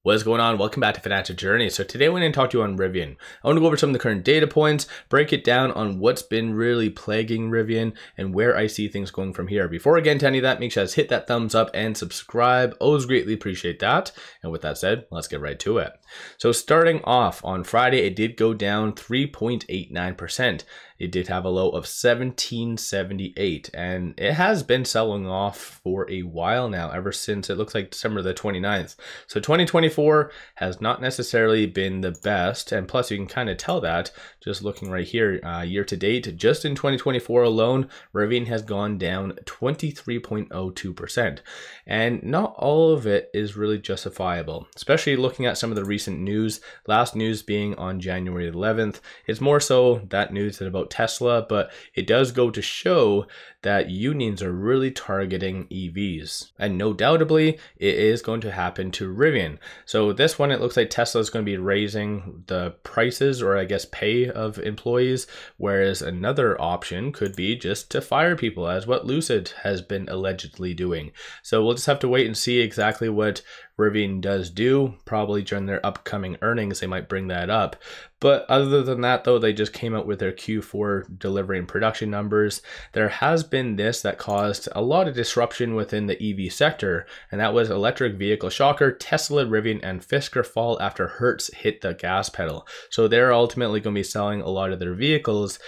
What is going on? Welcome back to Financial Journey. So today I'm going to talk to you on Rivian. I want to go over some of the current data points, break it down on what's been really plaguing Rivian and where I see things going from here. Before I get into any of that, make sure to hit that thumbs up and subscribe. Always greatly appreciate that. And with that said, let's get right to it. So starting off on Friday, it did go down 3.89%. It did have a low of 1778, and it has been selling off for a while now, ever since it looks like December the 29th. So 2024 has not necessarily been the best, and plus you can kind of tell that just looking right here, year to date, just in 2024 alone, Rivian has gone down 23.02%, and not all of it is really justifiable, especially looking at some of the recent news. Last news being on January 11th. It's more so that news that about Tesla, but it does go to show that unions are really targeting EVs, and no doubtably it is going to happen to Rivian. So this one, it looks like Tesla is going to be raising the prices, or I guess pay, of employees, whereas another option could be just to fire people, as what Lucid has been allegedly doing. So we'll just have to wait and see exactly what Rivian does do. Probably during their upcoming earnings they might bring that up, but other than that though, they just came out with their Q4 delivery and production numbers. There has been this that caused a lot of disruption within the EV sector, and that was electric vehicle shocker. Tesla, Rivian, and Fisker fall after Hertz hit the gas pedal. So they're ultimately going to be selling a lot of their vehicles,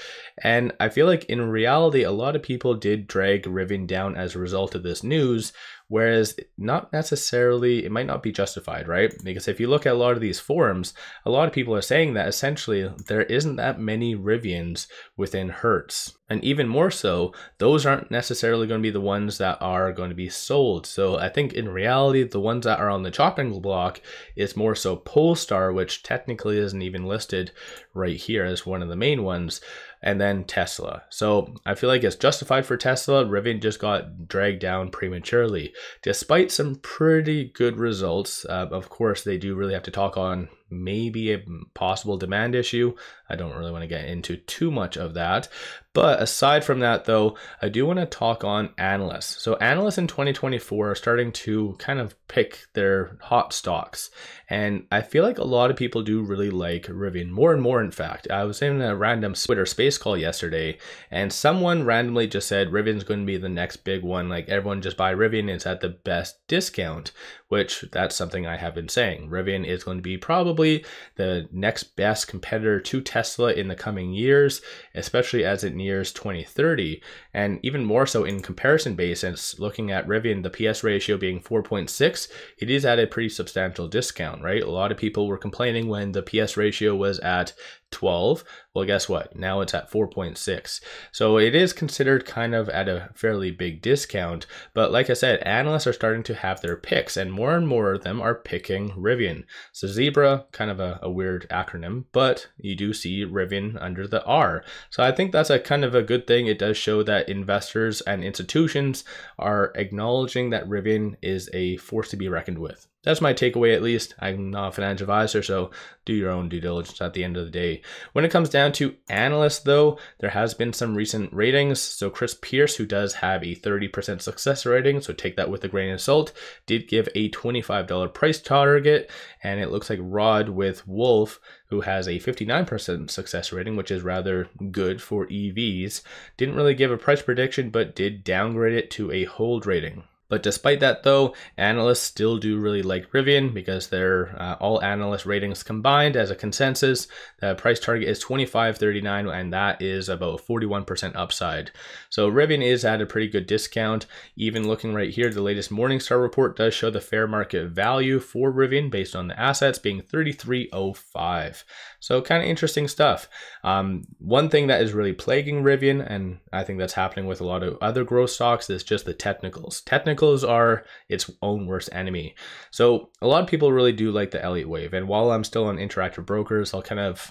and I feel like in reality a lot of people did drag Rivian down as a result of this news, whereas not necessarily, it might not be justified, right? Because if you look at a lot of these forums, a lot of people are saying that essentially there isn't that many Rivians within Hertz. And even more so, those aren't necessarily going to be the ones that are going to be sold. So I think in reality, the ones that are on the chopping block is more so Polestar, which technically isn't even listed right here as one of the main ones, and then Tesla. So I feel like it's justified for Tesla. Rivian just got dragged down prematurely, despite some pretty good results. Of course, they do really have to talk on maybe a possible demand issue. I don't really want to get into too much of that. But aside from that though, I do want to talk on analysts. So analysts in 2024 are starting to kind of pick their hot stocks. And I feel like a lot of people do really like Rivian, more and more in fact. I was in a random Twitter space call yesterday, and someone randomly just said Rivian's going to be the next big one. Like, everyone just buy Rivian, it's at the best discount, which that's something I have been saying. Rivian is going to be probably the next best competitor to Tesla in the coming years, especially as it nears 2030. And even more so in comparison basis, looking at Rivian, the PS ratio being 4.6, it is at a pretty substantial discount, right? A lot of people were complaining when the PS ratio was at 12. Well, guess what? Now it's at 4.6. So it is considered kind of at a fairly big discount. But like I said, analysts are starting to have their picks, and more of them are picking Rivian. So Zebra, kind of a weird acronym, but you do see Rivian under the R. So I think that's a kind of a good thing. It does show that investors and institutions are acknowledging that Rivian is a force to be reckoned with. That's my takeaway, at least. I'm not a financial advisor, so do your own due diligence at the end of the day. When it comes down to analysts, though, there has been some recent ratings. So Chris Pierce, who does have a 30% success rating, so take that with a grain of salt, did give a $25 price target. And it looks like Rod with Wolf, who has a 59% success rating, which is rather good for EVs, didn't really give a price prediction, but did downgrade it to a hold rating. But despite that though, analysts still do really like Rivian, because they're all analyst ratings combined as a consensus. The price target is $25.39, and that is about 41% upside. So Rivian is at a pretty good discount. Even looking right here, the latest Morningstar report does show the fair market value for Rivian based on the assets being $33.05. So kind of interesting stuff. One thing that is really plaguing Rivian, and I think that's happening with a lot of other growth stocks, is just the technicals. Technicals are its own worst enemy. So a lot of people really do like the Elliott wave. And while I'm still on Interactive Brokers, I'll kind of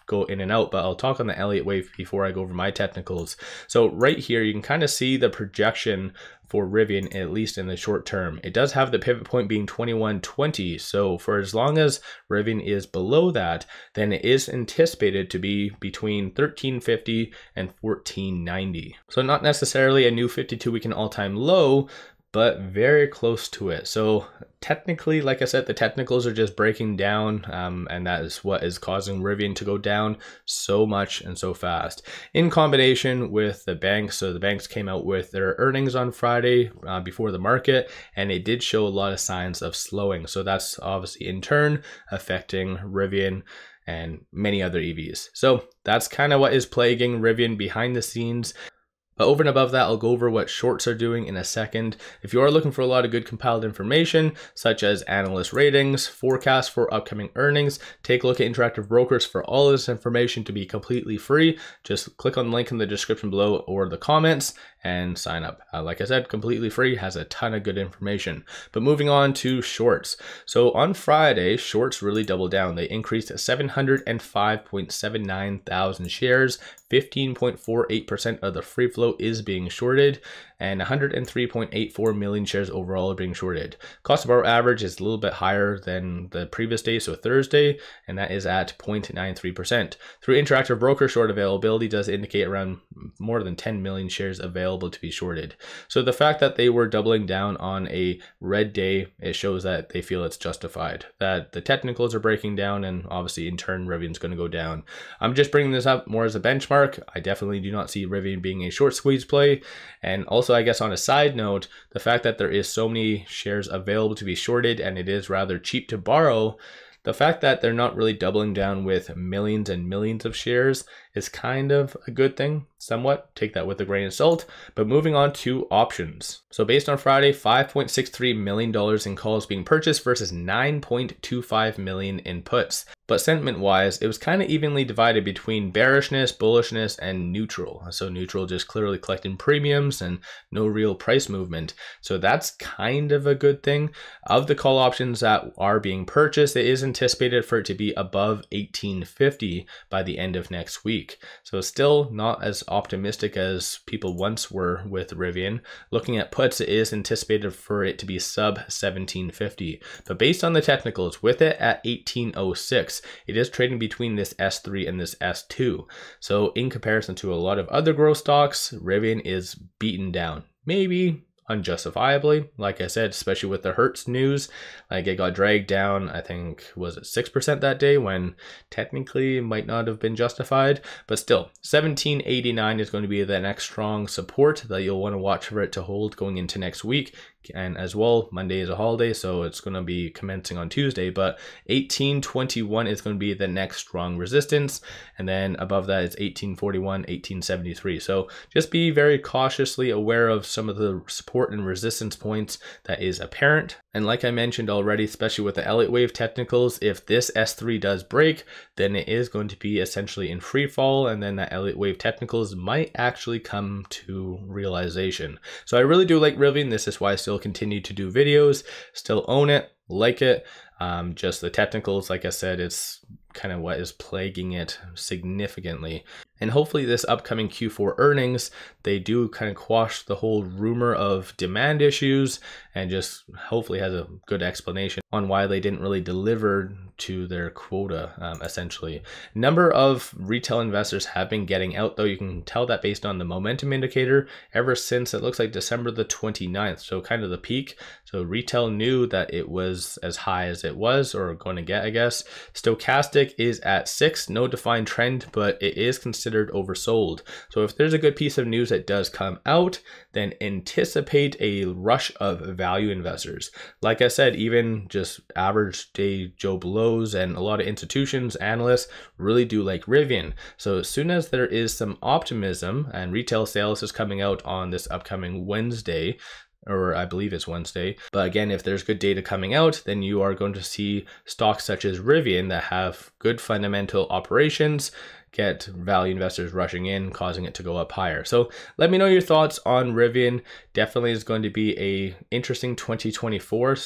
go in and out, but I'll talk on the Elliott wave before I go over my technicals. So right here, you can kind of see the projection for Rivian, at least in the short term. It does have the pivot point being 2120. So for as long as Rivian is below that, then it is anticipated to be between 1350 and 1490. So not necessarily a new 52-week and all-time low, but very close to it. So technically, like I said, the technicals are just breaking down, and that is what is causing Rivian to go down so much and so fast, in combination with the banks. So the banks came out with their earnings on Friday before the market, and it did show a lot of signs of slowing. So that's obviously in turn affecting Rivian and many other EVs. So that's kind of what is plaguing Rivian behind the scenes. But over and above that, I'll go over what shorts are doing in a second. If you are looking for a lot of good compiled information, such as analyst ratings, forecasts for upcoming earnings, take a look at Interactive Brokers for all of this information to be completely free. Just click on the link in the description below or the comments and sign up. Like I said, completely free, has a ton of good information. But moving on to shorts. So on Friday, shorts really doubled down. They increased 705.79 thousand shares. 15.48% of the free float is being shorted, and 103.84 million shares overall are being shorted. Cost of our average is a little bit higher than the previous day, so Thursday, and that is at 0.93%. Through Interactive Broker, short availability does indicate around more than 10 million shares available to be shorted. So the fact that they were doubling down on a red day, it shows that they feel it's justified, that the technicals are breaking down, and obviously in turn Rivian's going to go down. I'm just bringing this up more as a benchmark. I definitely do not see Rivian being a short squeeze play. And also, I guess on a side note, the fact that there is so many shares available to be shorted and it is rather cheap to borrow, the fact that they're not really doubling down with millions and millions of shares is kind of a good thing, somewhat. Take that with a grain of salt. But moving on to options. So based on Friday, $5.63 million in calls being purchased versus $9.25 million in puts. But sentiment-wise, it was kind of evenly divided between bearishness, bullishness, and neutral. So neutral just clearly collecting premiums and no real price movement. So that's kind of a good thing. Of the call options that are being purchased, it is anticipated for it to be above $18.50 by the end of next week. So still not as optimistic as people once were with Rivian. Looking at puts, it is anticipated for it to be sub $17.50. But based on the technicals, with it at 18.06, it is trading between this S3 and this S2. So in comparison to a lot of other growth stocks, Rivian is beaten down. Maybe unjustifiably, like I said, especially with the Hertz news. Like, it got dragged down, I think, was it 6% that day, when technically it might not have been justified. But still, 1789 is going to be the next strong support that you'll want to watch for it to hold going into next week. And as well, Monday is a holiday, so it's going to be commencing on Tuesday, but 1821 is going to be the next strong resistance, and then above that it's 1841, 1873. So just be very cautiously aware of some of the support and resistance points that is apparent. And like I mentioned already, especially with the Elliott wave technicals, if this S3 does break, then it is going to be essentially in free fall, and then that Elliott wave technicals might actually come to realization. So I really do like Rivian. This is why I still continue to do videos, still own it, like it. Just the technicals, like I said, it's kind of what is plaguing it significantly. And hopefully this upcoming Q4 earnings, they do kind of quash the whole rumor of demand issues, and just hopefully has a good explanation on why they didn't really deliver to their quota, essentially. Number of retail investors have been getting out, though. You can tell that based on the momentum indicator ever since it looks like December the 29th, so kind of the peak. So retail knew that it was as high as it was, or going to get, I guess. Stochastic is at 6, no defined trend, but it is considered oversold. So if there's a good piece of news that does come out, then anticipate a rush of value investors. Like I said, even just average day Joe Blows and a lot of institutions, analysts really do like Rivian. So as soon as there is some optimism, and retail sales is coming out on this upcoming Wednesday, or I believe it's Wednesday. But again, if there's good data coming out, then you are going to see stocks such as Rivian that have good fundamental operations get value investors rushing in, causing it to go up higher. So let me know your thoughts on Rivian. Definitely is going to be a interesting 2024,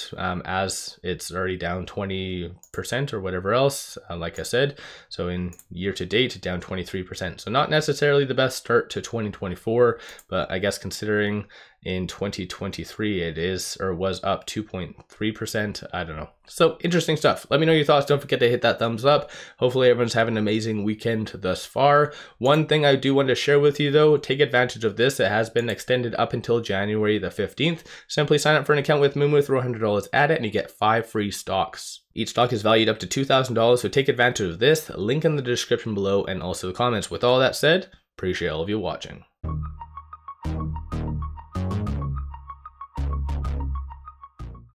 as it's already down 20% or whatever else, like I said. So in year to date, down 23%. So not necessarily the best start to 2024, but I guess considering In 2023, it is or was up 2.3%. I don't know. So interesting stuff. Let me know your thoughts. Don't forget to hit that thumbs up. Hopefully everyone's having an amazing weekend thus far. One thing I do want to share with you though, take advantage of this. It has been extended up until January the 15th. Simply sign up for an account with Moomoo, throw $100 at it, and you get 5 free stocks. Each stock is valued up to $2,000, so take advantage of this. Link in the description below and also the comments. With all that said, appreciate all of you watching.